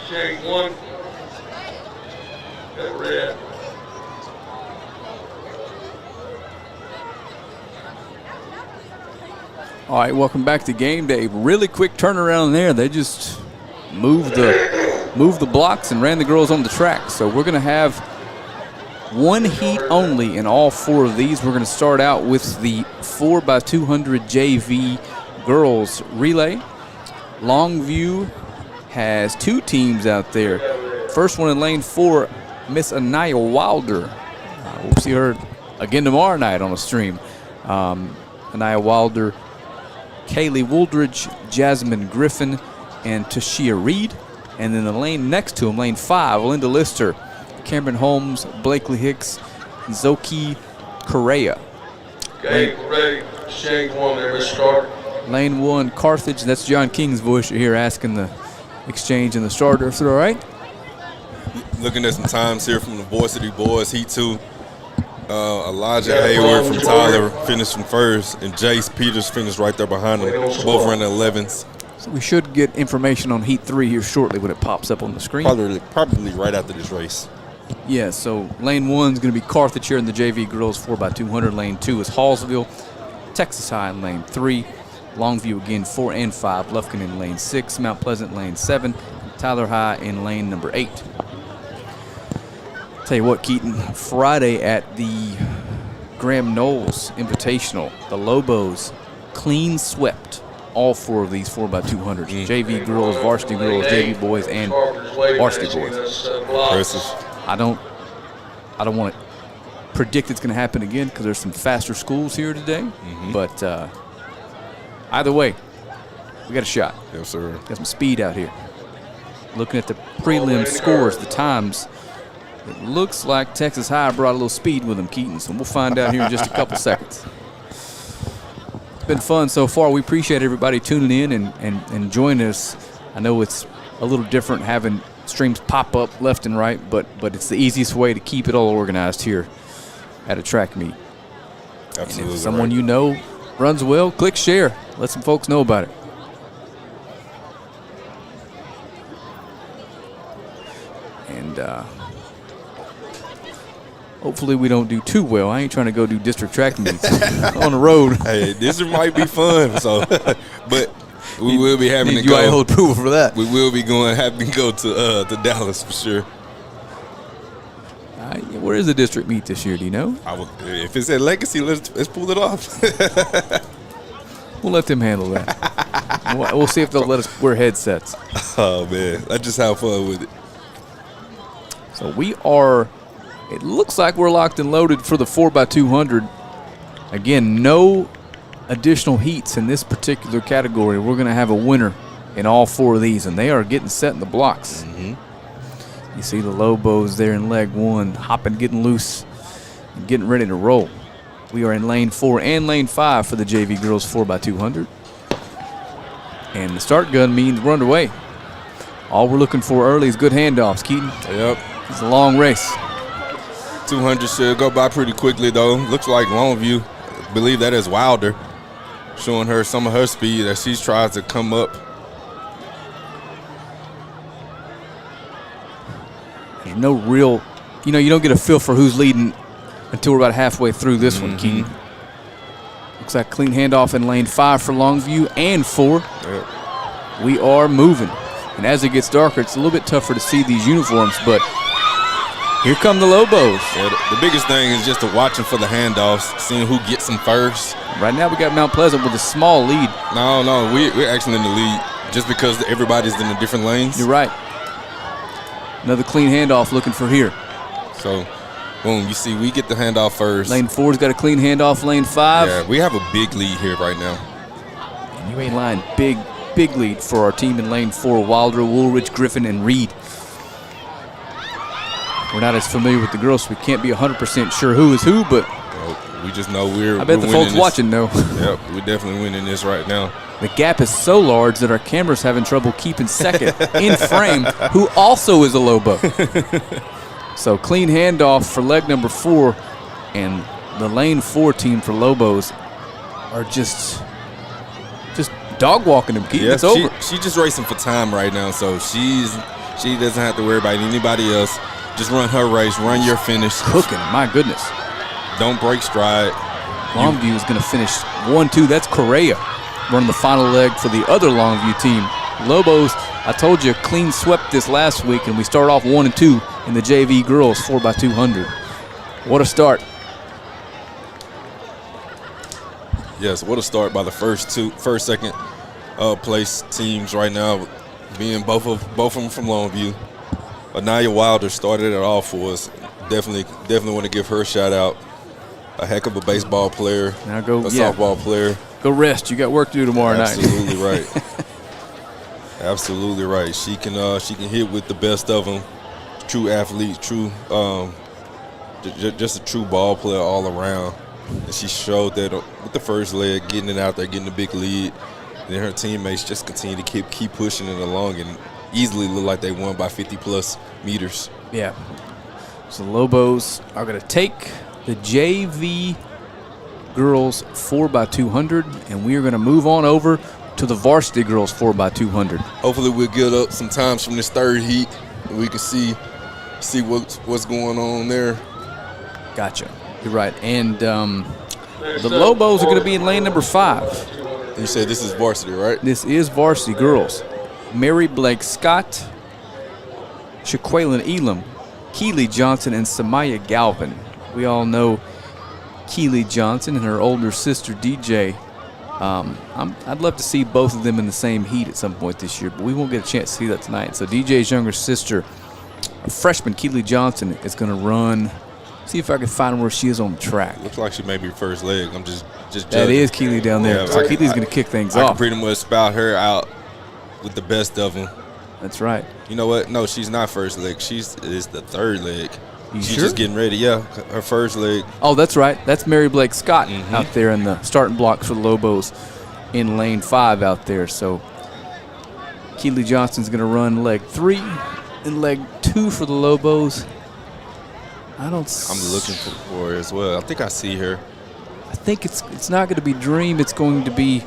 Shade 1. Got red. All right, welcome back to game day. Really quick turnaround there. They just moved the blocks and ran the girls on the track. So we're going to have one heat only in all four of these. We're going to start out with the 4x200 JV girls relay. Longview has two teams out there. First one in lane 4, Miss Anaya Wilder. We'll see her again tomorrow night on the stream. Anaya Wilder, Kaylee Wooldridge, Jasmine Griffin, and Tashia Reed. And then the lane next to him, lane 5, Linda Lister, Cameron Holmes, Blakely Hicks, Zoki Correa. Okay, ready. Shade 1 there, let's start. Lane 1, Carthage. That's John King's voice you're here asking the exchange and the starter if they're all right. Looking at some times here from the Varsity boys, Heat 2. Elijah Hayward from Tyler finished from first, and Jace Peters finished right there behind him. Both running 11s. So we should get information on Heat 3 here shortly when it pops up on the screen. Probably right after this race. Yeah, so lane 1 is going to be Carthage here in the JV girls 4x200. Lane 2 is Hallsville. Texas High in lane 3. Longview again 4 and 5. Lufkin in lane 6. Mount Pleasant lane 7. Tyler High in lane number 8. Tell you what, Keaton, Friday at the Graham Knowles Invitational, the Lobos clean swept all four of these 4x200s. JV girls, varsity girls, JV boys, and varsity boys. Impressive. I don't want to predict it's going to happen again because there's some faster schools here today. But either way, we got a shot. Yes, sir. Got some speed out here. Looking at the prelim scores, the times, it looks like Texas High brought a little speed with them, Keaton. So we'll find out here in just a couple seconds. It's been fun so far. We appreciate everybody tuning in and joining us. I know it's a little different having streams pop up left and right, but it's the easiest way to keep it all organized here at a track meet. Absolutely. And if someone you know runs well, click share. Let some folks know about it. And hopefully we don't do too well. I ain't trying to go do district track meets on the road. Hey, this might be fun. So, but we will be having to you go. hold approval for that. We will be having to go to Dallas for sure. Where is the district meet this year? Do you know? If it's at Legacy, let's pull it off. We'll let them handle that. We'll see if they'll let us wear headsets. Oh man, I just have fun with it. So we are. It looks like we're locked and loaded for the 4x200. Again, no additional heats in this particular category. We're going to have a winner in all four of these, and they are getting set in the blocks. You see the Lobos there in leg 1, hopping, getting loose, and getting ready to roll. We are in lane 4 and lane 5 for the JV girls 4x200. And the start gun means we're underway. All we're looking for early is good handoffs, Keaton. Yep. It's a long race. 200 should go by pretty quickly, though. Looks like Longview, I believe that is Wilder, showing her some of her speed as she tries to come up. There's no real, you don't get a feel for who's leading until we're about halfway through this one, Keaton. Looks like clean handoff in lane 5 for Longview and 4. Yep. We are moving. And as it gets darker, it's a little bit tougher to see these uniforms, but here come the Lobos. Yeah, the biggest thing is just watching for the handoffs, seeing who gets them first. Right now we got Mount Pleasant with a small lead. No, we're actually in the lead just because everybody's in the different lanes. You're right. Another clean handoff looking for here. So, boom, you see we get the handoff first. Lane 4's got a clean handoff, lane 5. Yeah, we have a big lead here right now. And you ain't lying, big lead for our team in lane 4, Wilder, Woolridge, Griffin, and Reed. We're not as familiar with the girls, so we can't be 100% sure who is who, but we just know we're I bet the folks watching know. Yep, we're definitely winning this right now. The gap is so large that our camera's having trouble keeping second in frame, who also is a Lobo. So clean handoff for leg number 4, and the lane 4 team for Lobos are just dog walking them. Yeah, it's over. She's just racing for time right now, so she's She doesn't have to worry about anybody else. Just run her race, run your finish. Cooking, my goodness. Don't break stride. Longview is going to finish 1-2. That's Correa running the final leg for the other Longview team. Lobos, I told you, clean swept this last week, and we start off 1-2 in the JV Girls 4x200. What a start. Yes, what a start by the first, second place teams right now, being both of them from Longview. Anaya Wilder started it all for us. Definitely want to give her a shout out. A heck of a baseball player, Now go, softball player. Go rest. You got work to do tomorrow night. Absolutely right. Absolutely right. She can hit with the best of them. True athlete, just a true ball player all around. And she showed that with the first leg, getting it out there, getting a big lead. Then her teammates just continue to keep pushing it along and easily look like they won by 50-plus meters. Yeah. So Lobos are going to take the JV Girls 4x200, and we are going to move on over to the Varsity Girls 4x200. Hopefully we'll get up some times from this third heat and we can see what's going on there. Gotcha. You're right. And the Lobos are going to be in lane number 5. You said this is varsity, right? This is Varsity Girls. Mary Blake Scott, Shaquaylin Elam, Keely Johnson, and Samaya Galvin. We all know Keely Johnson and her older sister DJ. I'd love to see both of them in the same heat at some point this year, but we won't get a chance to see that tonight. So DJ's younger sister, a freshman, Keely Johnson, is going to run. See if I can find where she is on the track. Looks like she may be first leg. I'm just judging. That is Keely down there. Yeah, So Keely's going to kick things I off. can pretty much spout her out with the best of them. That's right. You know what? No, she's not first leg. She's the third leg. She's sure? just getting ready. Yeah, her first leg. Oh, that's right. That's Mary Blake Scott out there in the starting blocks for the Lobos in lane 5 out there. So Keely Johnson's going to run leg 3 and leg 2 for the Lobos. I'm looking for her as well. I think I see her. I think it's not going to be Dream. It's going to be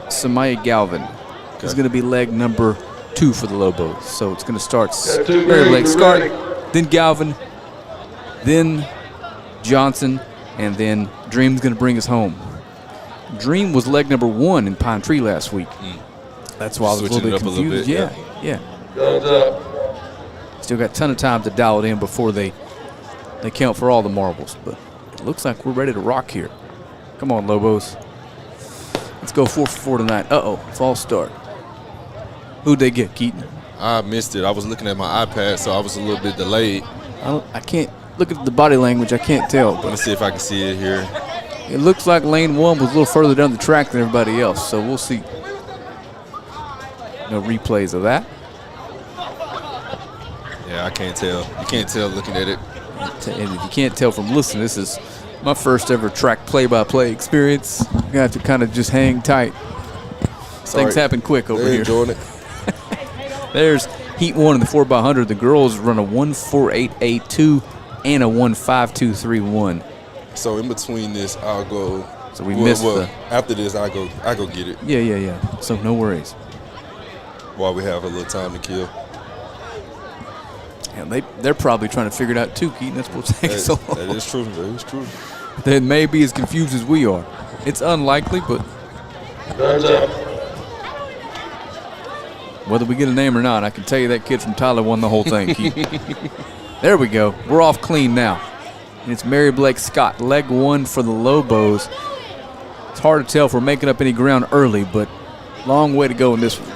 Samaya Galvin. Okay. It's going to be leg number 2 for the Lobos. So it's going to start Mary Blake Scott, then Galvin, then Johnson, and then Dream's going to bring us home. Dream was leg number 1 in Pine Tree last week. That's why I was a little bit confused. Yeah. Still got a ton of time to dial it in before they count for all the marbles. But it looks like we're ready to rock here. Come on, Lobos. Let's go 4 for 4 tonight. False start. Who'd they get, Keaton? I missed it. I was looking at my iPad, so I was a little bit delayed. I can't look at the body language. I can't tell. Let me see if I can see it here. It looks like lane 1 was a little further down the track than everybody else, so we'll see. No replays of that. Yeah, I can't tell. You can't tell looking at it. And if you can't tell from listening, this is my first ever track play-by-play experience. You're going to have to kind of just hang tight. Things happen quick over here. Enjoying it. There's heat 1 in the 4x100. The girls run a 1.4882 and a 1.5231. So in between this, I'll go. So we missed after this, I go get it. Yeah. So no worries. While we have a little time to kill. And they're probably trying to figure it out too, Keaton. That's what's taking so long. That is true. That is true. They may be as confused as we are. It's unlikely, but whether we get a name or not, I can tell you that kid from Tyler won the whole thing, Keaton. There we go. We're off clean now. And it's Mary Blake Scott, leg 1 for the Lobos. It's hard to tell if we're making up any ground early, but long way to go in this one.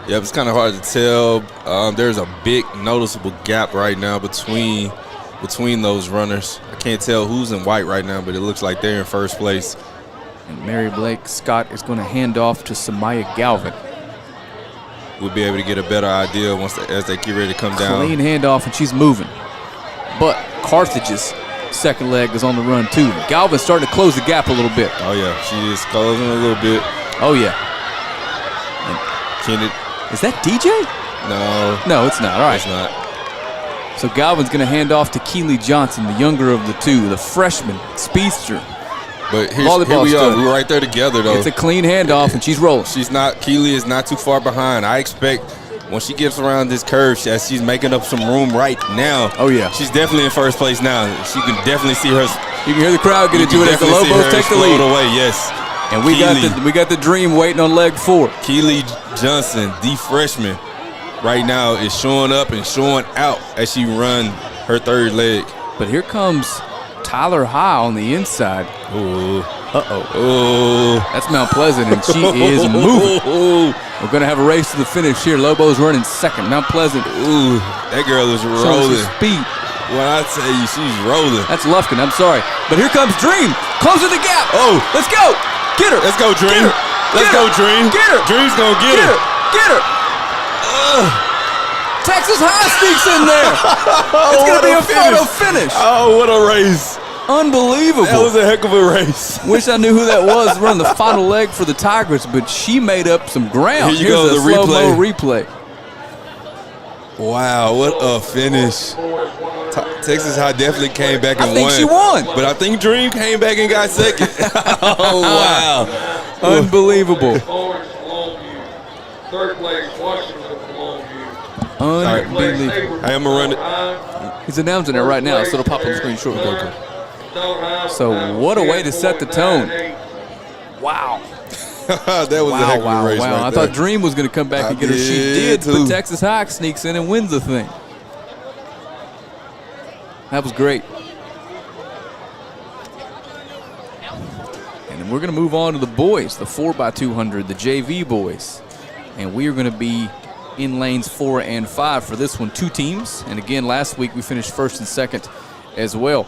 Yeah, it's kind of hard to tell. There's a big noticeable gap right now between those runners. I can't tell who's in white right now, but it looks like they're in first place. And Mary Blake Scott is going to hand off to Samaya Galvin. We'll be able to get a better idea as they get ready to come down. Clean handoff, and she's moving. But Carthage's second leg is on the run, too. Galvin's starting to close the gap a little bit. Oh, yeah. She is closing a little bit. Oh, yeah. Is that DJ? No, it's not. All right. It's not. So Galvin's going to hand off to Keely Johnson, the younger of the two, the freshman speedster. But here we are. We're right there together, though. It's a clean handoff, and she's rolling. Keely is not too far behind. I expect once she gets around this curve, she's making up some room right now. Oh, yeah. She's definitely in first place now. You can definitely see her. You can hear the crowd get into it as the Lobos take the lead. Away, yes. And we got the Dream waiting on leg 4. Keely Johnson, the freshman, right now is showing up and showing out as she run her third leg. But here comes Tyler High on the inside. Ooh. Uh-oh. That's Mount Pleasant, and she is moving. We're going to have a race to the finish here. Lobo's running second. Mount Pleasant. Ooh, that girl is rolling. Speed. When I tell you, she's rolling. That's Lufkin, I'm sorry. But here comes Dream, closing the gap. Oh. Let's go. Get her. Let's go, Dream. Let's go, Dream. Get her. Dream's going to get her. Get her. Texas High sneaks in there. It's going to be a photo finish. Oh, what a race. Unbelievable. That was a heck of a race. Wish I knew who that was running the final leg for the Tigers, but she made up some ground. Here you go, the slow-mo replay. Wow, what a finish. Texas High definitely came back and won. I think she won. But I think Dream came back and got second. Oh, wow. Unbelievable. Third place, Washington from Longview. Unbelievable. I am going to run it. He's announcing it right now, so it'll pop on the screen shortly. So what a way to set the tone. Wow. That was a heck of a race right I there. thought Dream was going to come back and get her. She did, but Texas High sneaks in and wins the thing. That was great. And then we're going to move on to the boys, the 4x200, the JV boys. And we are going to be in lanes 4 and 5 for this one, 2 teams. And again, last week we finished first and second as well.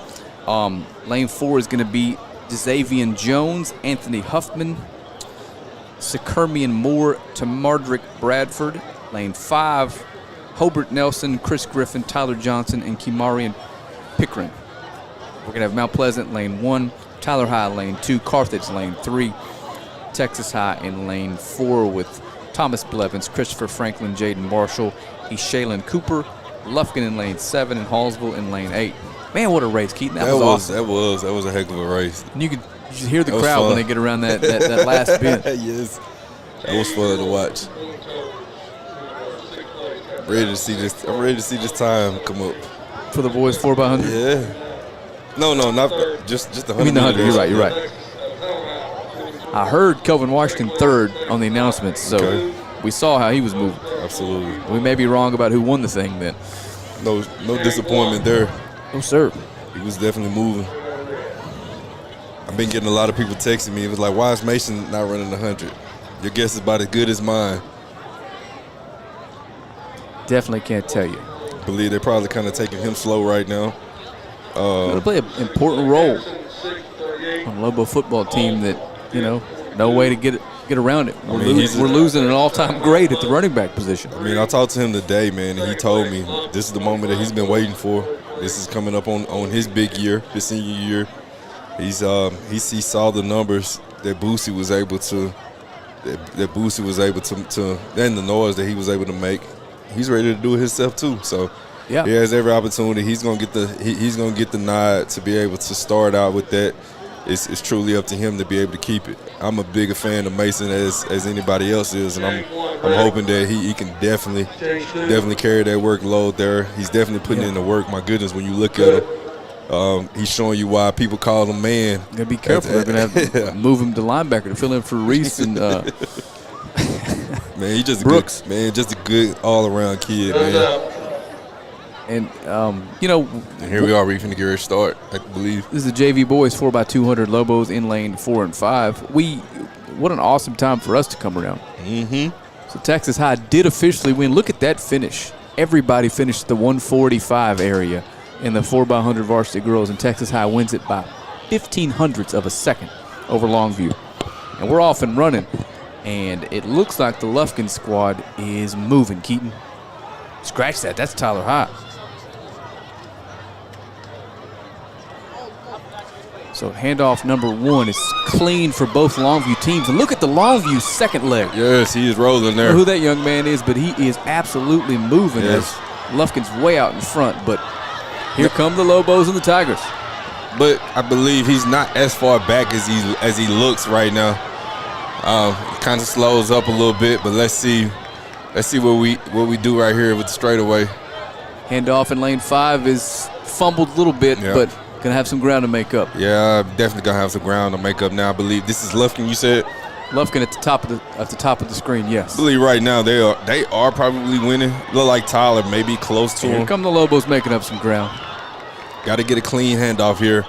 Lane 4 is going to be Xavier Jones, Anthony Huffman, Sikermian Moore, Tamardrick Bradford. Lane 5, Hobart Nelson, Chris Griffin, Tyler Johnson, and Kimarian Pickering. We're going to have Mount Pleasant lane 1, Tyler High lane 2, Carthage lane 3, Texas High in lane 4 with Thomas Blevins, Christopher Franklin, Jaden Marshall, Eshalyn Cooper, Lufkin in lane 7, and Hallsville in lane 8. Man, what a race, Keaton. That was awesome. That was a heck of a race. And you could just hear the crowd when they get around that last bend. Yes. That was fun to watch. I'm ready to see this time come up. For the boys 4x100? Yeah. No, not just the 100. I mean the 100. You're right. I heard Kelvin Washington third on the announcements, so we saw how he was moving. Absolutely. We may be wrong about who won the thing then. No disappointment there. No, sir. He was definitely moving. I've been getting a lot of people texting me. It was like, why is Mason not running the 100? Your guess is about as good as mine. Definitely can't tell you. I believe they're probably kind of taking him slow right now. Going to play an important role on a Lobo football team that, no way to get around it. We're losing an all-time great at the running back position. I mean, I talked to him today, man, and he told me this is the moment that he's been waiting for. This is coming up on his big year, his senior year. He saw the numbers that Boosie was able to, and the noise that he was able to make. He's ready to do it himself too. So yeah, he has every opportunity. He's gonna get the nod to be able to start out with that. It's truly up to him to be able to keep it. I'm a bigger fan of Mason as anybody else is, and I'm hoping that he can definitely carry that workload there. He's definitely putting in the work. My goodness, when you look at him, he's showing you why people call him man. You gotta be careful. They're gonna have to move him to linebacker to fill in for Reese and. Man, he's just Brooks. just a good all-around kid, man. And and here we are, we're finna get ready to start, I believe. This is the JV boys 4x200 Lobos in lane 4 and 5. What an awesome time for us to come around. Mm-hmm. So Texas High did officially win. Look at that finish. Everybody finished the 145 area in the 4x100 Varsity Girls, and Texas High wins it by 0.15 of a second over Longview. And we're off and running. And it looks like the Lufkin squad is moving, Keaton. Scratch that. That's Tyler High. So handoff number 1 is clean for both Longview teams. And look at the Longview second leg. Yes, he is rolling there. I don't know who that young man is, but he is absolutely moving as Lufkin's way out in front. But here come the Lobos and the Tigers. But I believe he's not as far back as he looks right now. Kind of slows up a little bit, but let's see Let's see what we do right here with the straightaway. Handoff in lane 5 is fumbled a little bit, but gonna have some ground to make up. Yeah, definitely gonna have some ground to make up now. I believe this is Lufkin. You said Lufkin at the top of the screen. Yes. I believe right now they are probably winning. Look like Tyler maybe close to him. Here come the Lobos making up some ground. Got to get a clean handoff here.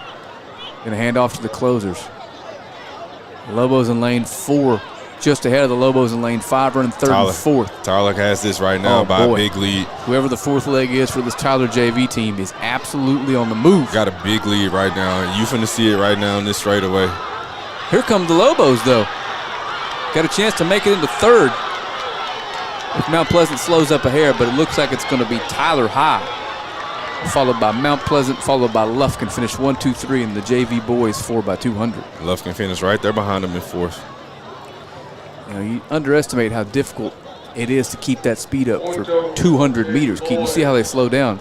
Gonna hand off to the closers. Lobos in lane 4, just ahead of the Lobos in lane 5, running third and fourth. Tyler has this right now by a big lead. Whoever the fourth leg is for this Tyler JV team is absolutely on the move. Got a big lead right now. You finna see it right now in this straightaway. Here come the Lobos, though. Got a chance to make it into third if Mount Pleasant slows up a hair, but it looks like it's going to be Tyler High, followed by Mount Pleasant, followed by Lufkin. Finished 1, 2, 3 in the JV boys 4x200. Lufkin finished right there behind him in fourth. You know, you underestimate how difficult it is to keep that speed up for 200 meters. Keaton, you see how they slow down.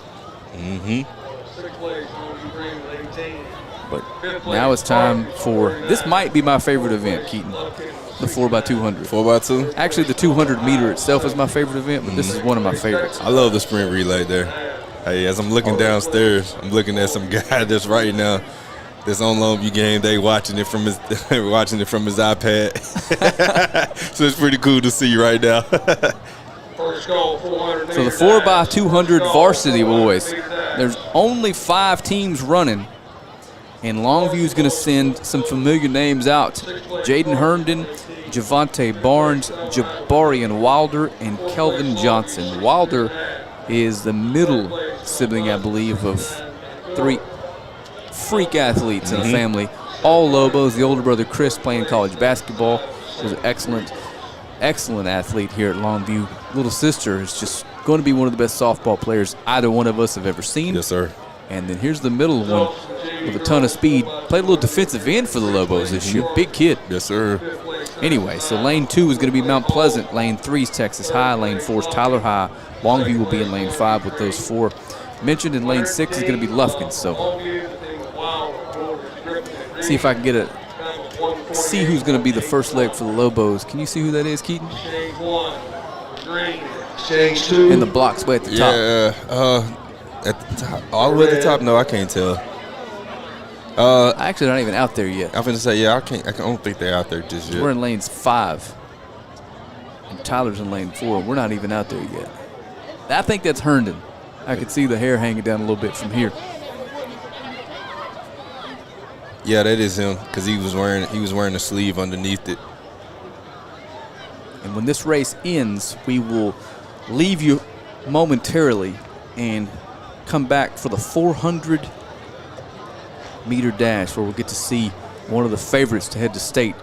But now it's time for, this might be my favorite event, Keaton, the 4x200. 4x2? Actually, the 200 meter itself is my favorite event, but this is one of my favorites. I love the sprint relay there. Hey, as I'm looking downstairs, I'm looking at some guy that's right now that's on Longview game day watching it from his iPad. So it's pretty cool to see right now. So the 4x200 varsity boys, there's only 5 teams running, and Longview's going to send some familiar names out. Jaden Herndon, Javante Barnes, Jabarian Wilder, and Kelvin Johnson. Wilder is the middle sibling, I believe, of 3 freak athletes in the family. All Lobos. The older brother, Chris, playing college basketball, was an excellent athlete here at Longview. Little sister is just going to be one of the best softball players either one of us have ever seen. Yes, sir. And then here's the middle one with a ton of speed. Played a little defensive end for the Lobos this year. Big kid. Yes, sir. Anyway, so lane 2 is going to be Mount Pleasant. Lane 3 is Texas High. Lane 4 is Tyler High. Longview will be in lane 5 with those 4 mentioned. In lane 6 is going to be Lufkin. So see if I can see who's going to be the first leg for the Lobos. Can you see who that is, Keaton? In the blocks way at the top. Yeah, at the top, all the way at the top. No, I can't tell. Actually, they're not even out there yet. I'm finna say, yeah, I don't think they're out there just yet. We're in lanes 5, and Tyler's in lane 4. We're not even out there yet. I think that's Herndon. I could see the hair hanging down a little bit from here. Yeah, that is him, because he was wearing a sleeve underneath it. And when this race ends, we will leave you momentarily and come back for the 400-meter dash, where we'll get to see one of the favorites to head to state,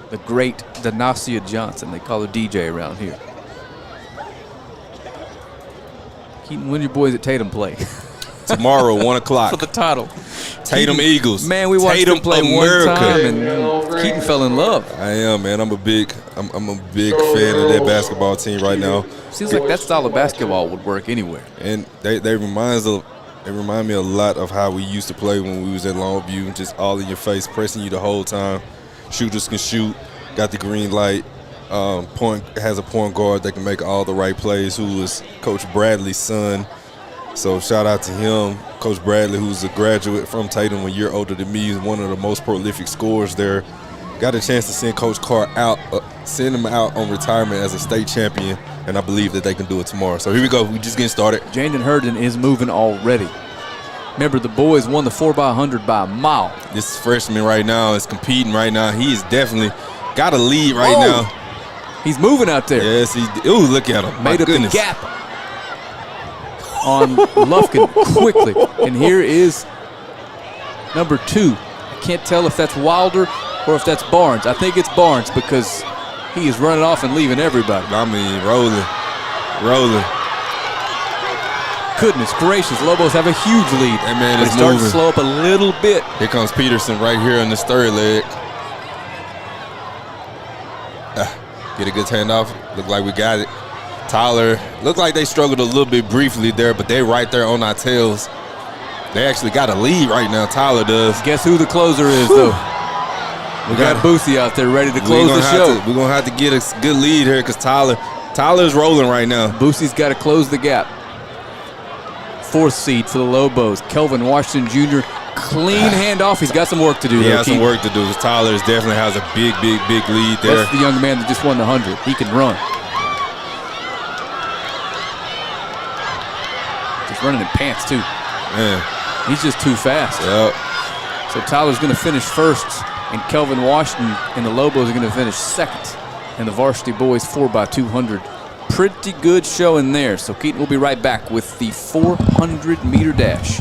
the great Danasia Johnson. They call her DJ around here. Keaton, when your boys at Tatum play? Tomorrow, 1 o'clock. For the title. Tatum Keaton, Eagles. Man, we watched Tatum them play America. one time, and Keaton fell in love. I am, man. I'm a big fan of that basketball team right now. Seems like that style of basketball would work anywhere. And they remind me a lot of how we used to play when we was at Longview, just all in your face, pressing you the whole time. Shooters can shoot, got the green light. Has a point guard that can make all the right plays, who is Coach Bradley's son. So shout out to him, Coach Bradley, who's a graduate from Tatum, a year older than me. He's one of the most prolific scorers there. Got a chance to send Coach Carr out, send him out on retirement as a state champion, and I believe that they can do it tomorrow. So here we go. We just getting started. Jaden Herndon is moving already. Remember, the boys won the 4x100 by a mile. This freshman right now is competing right now. He is definitely got a lead right now. He's moving out there. Yes, ooh, look at him. Made up the gap on Lufkin quickly. And here is number 2. I can't tell if that's Wilder or if that's Barnes. I think it's Barnes, because he is running off and leaving everybody. I mean, rolling. Goodness gracious, Lobos have a huge lead. That man is starting moving. to slow up a little bit. Here comes Peterson right here on this third leg. Get a good handoff. Look like we got it. Tyler, look like they struggled a little bit briefly there, but they're right there on our tails. They actually got a lead right now. Tyler does. Guess who the closer is, though? We got Boosie out there ready to close the show. We're going to have to get a good lead here, because Tyler Tyler's rolling right now. Boosie's got to close the gap. 4th seed for the Lobos. Kelvin Washington Jr. Clean handoff. He's got some work to do. He though, has some work to do. Tyler definitely has a big lead there. That's the young man that just won the 100. He can run. Just running in pants, too. Man. He's just too fast. Yep. So Tyler's going to finish first, and Kelvin Washington and the Lobos are going to finish second. And the Varsity Boys 4x200. Pretty good showing there. So Keaton will be right back with the 400-meter dash.